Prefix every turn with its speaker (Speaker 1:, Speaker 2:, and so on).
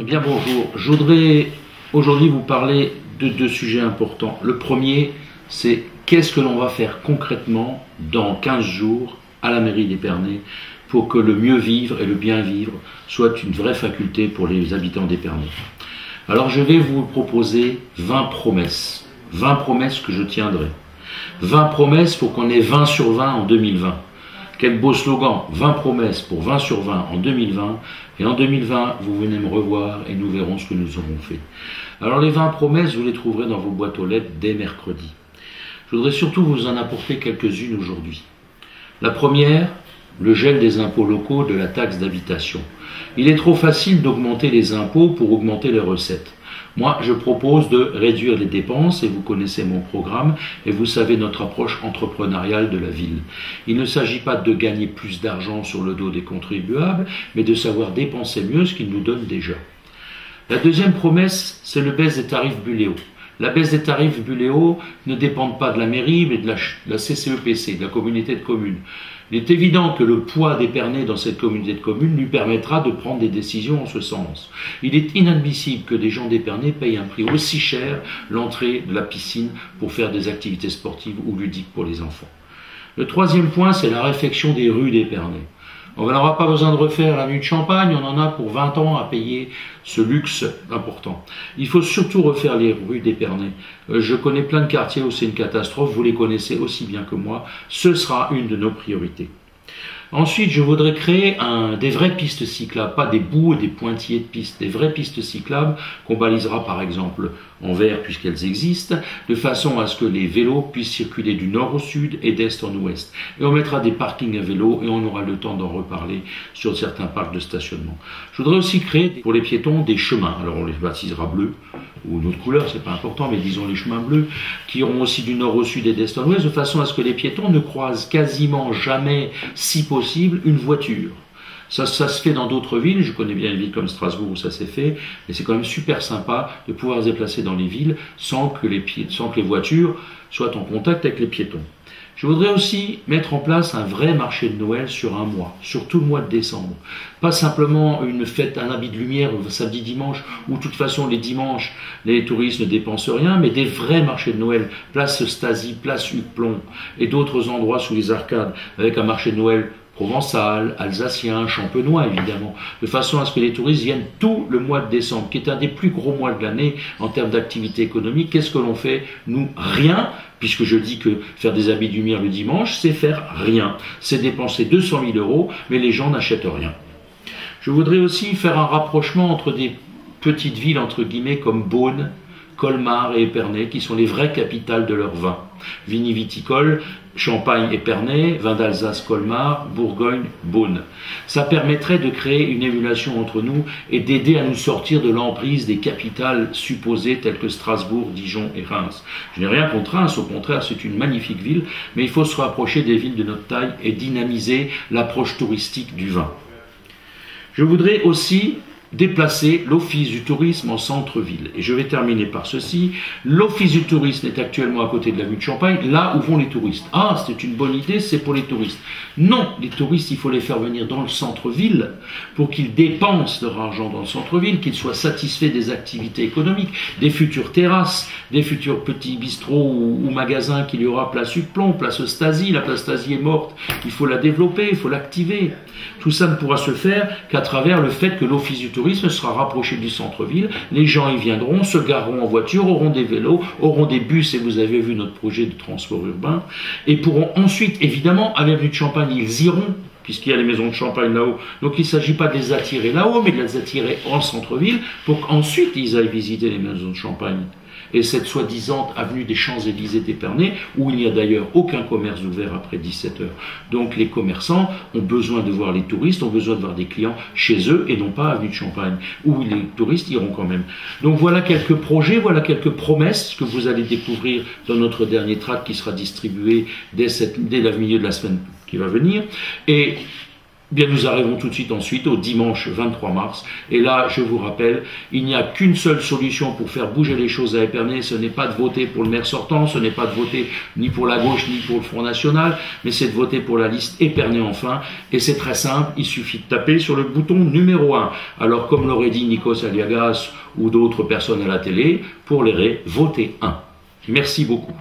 Speaker 1: bien bonjour, je voudrais aujourd'hui vous parler de deux sujets importants. Le premier, c'est qu'est-ce que l'on va faire concrètement dans 15 jours à la mairie d'Épernay pour que le mieux vivre et le bien vivre soit une vraie faculté pour les habitants d'Épernay. Alors je vais vous proposer 20 promesses que je tiendrai. 20 promesses pour qu'on ait 20 sur 20 en 2020. Quel beau slogan, 20 promesses pour 20 sur 20 en 2020. Et en 2020, vous venez me revoir et nous verrons ce que nous aurons fait. Alors les 20 promesses, vous les trouverez dans vos boîtes aux lettres dès mercredi. Je voudrais surtout vous en apporter quelques-unes aujourd'hui. La première, le gel des impôts locaux de la taxe d'habitation. Il est trop facile d'augmenter les impôts pour augmenter les recettes. Moi, je propose de réduire les dépenses, et vous connaissez mon programme, et vous savez notre approche entrepreneuriale de la ville. Il ne s'agit pas de gagner plus d'argent sur le dos des contribuables, mais de savoir dépenser mieux ce qu'ils nous donnent déjà. La deuxième promesse, c'est le baisse des tarifs Buléo. La baisse des tarifs Buléo ne dépend pas de la mairie, mais de la CCEPC, de la communauté de communes. Il est évident que le poids d'Épernay dans cette communauté de communes lui permettra de prendre des décisions en ce sens. Il est inadmissible que des gens d'Épernay payent un prix aussi cher l'entrée de la piscine pour faire des activités sportives ou ludiques pour les enfants. Le troisième point, c'est la réfection des rues d'Épernay. On n'aura pas besoin de refaire l'avenue de Champagne, on en a pour 20 ans à payer ce luxe important. Il faut surtout refaire les rues d'Épernay. Je connais plein de quartiers où c'est une catastrophe, vous les connaissez aussi bien que moi. Ce sera une de nos priorités. Ensuite, je voudrais créer des vraies pistes cyclables, pas des bouts et des pointillés de pistes, des vraies pistes cyclables qu'on balisera par exemple en vert puisqu'elles existent, de façon à ce que les vélos puissent circuler du nord au sud et d'est en ouest. Et on mettra des parkings à vélos et on aura le temps d'en reparler sur certains parcs de stationnement. Je voudrais aussi créer pour les piétons des chemins. Alors on les baptisera bleus ou une autre couleur, c'est pas important, mais disons les chemins bleus, qui iront aussi du nord au sud et d'est en ouest, de façon à ce que les piétons ne croisent quasiment jamais, si possible, une voiture. Ça se fait dans d'autres villes, je connais bien une ville comme Strasbourg où ça s'est fait, mais c'est quand même super sympa de pouvoir se déplacer dans les villes sans que les voitures soient en contact avec les piétons. Je voudrais aussi mettre en place un vrai marché de Noël sur un mois, sur tout le mois de décembre. Pas simplement une fête, un habit de lumière samedi, dimanche, où de toute façon les dimanches, les touristes ne dépensent rien, mais des vrais marchés de Noël, place Stasi, place Hugues-Plon et d'autres endroits sous les arcades, avec un marché de Noël provençal, alsacien, champenois évidemment, de façon à ce que les touristes viennent tout le mois de décembre, qui est un des plus gros mois de l'année en termes d'activité économique. Qu'est-ce que l'on fait? Nous, rien, puisque je dis que faire des habits de lumière le dimanche, c'est faire rien. C'est dépenser 200 000 €, mais les gens n'achètent rien. Je voudrais aussi faire un rapprochement entre des petites villes, entre guillemets, comme Beaune, Colmar et Épernay, qui sont les vraies capitales de leur vin. Viniviticole, Champagne, Épernay, vin d'Alsace, Colmar, Bourgogne, Beaune. Ça permettrait de créer une émulation entre nous et d'aider à nous sortir de l'emprise des capitales supposées telles que Strasbourg, Dijon et Reims. Je n'ai rien contre Reims, au contraire, c'est une magnifique ville, mais il faut se rapprocher des villes de notre taille et dynamiser l'approche touristique du vin. Je voudrais aussi déplacer l'Office du tourisme en centre-ville. Et je vais terminer par ceci. L'Office du tourisme est actuellement à côté de l'avenue de Champagne, là où vont les touristes. Ah, c'est une bonne idée, c'est pour les touristes. Non, les touristes, il faut les faire venir dans le centre-ville pour qu'ils dépensent leur argent dans le centre-ville, qu'ils soient satisfaits des activités économiques, des futures terrasses, des futurs petits bistrots ou magasins qu'il y aura place Hugues-Plon, place Stasi. La place Stasi est morte, il faut la développer, il faut l'activer. Tout ça ne pourra se faire qu'à travers le fait que l'Office du tourisme sera rapproché du centre-ville, les gens y viendront, se gareront en voiture, auront des vélos, auront des bus, et vous avez vu notre projet de transport urbain, et pourront ensuite, évidemment, à l'avenue de Champagne, ils iront, puisqu'il y a les maisons de Champagne là-haut, donc il ne s'agit pas de les attirer là-haut, mais de les attirer en centre-ville, pour qu'ensuite ils aillent visiter les maisons de Champagne. Et cette soi-disant avenue des Champs-Élysées d'Épernay, où il n'y a d'ailleurs aucun commerce ouvert après 17 heures. Donc les commerçants ont besoin de voir les touristes, ont besoin de voir des clients chez eux et non pas avenue de Champagne, où les touristes iront quand même. Donc voilà quelques projets, voilà quelques promesses que vous allez découvrir dans notre dernier tract qui sera distribué dès le milieu de la semaine qui va venir. Et Bien, nous arrivons tout de suite ensuite au dimanche 23 mars. Et là, je vous rappelle, il n'y a qu'une seule solution pour faire bouger les choses à Épernay. Ce n'est pas de voter pour le maire sortant, ce n'est pas de voter ni pour la gauche ni pour le Front National, mais c'est de voter pour la liste Épernay Enfin. Et c'est très simple, il suffit de taper sur le bouton numéro 1. Alors, comme l'aurait dit Nikos Aliagas ou d'autres personnes à la télé, pour les votez 1. Merci beaucoup.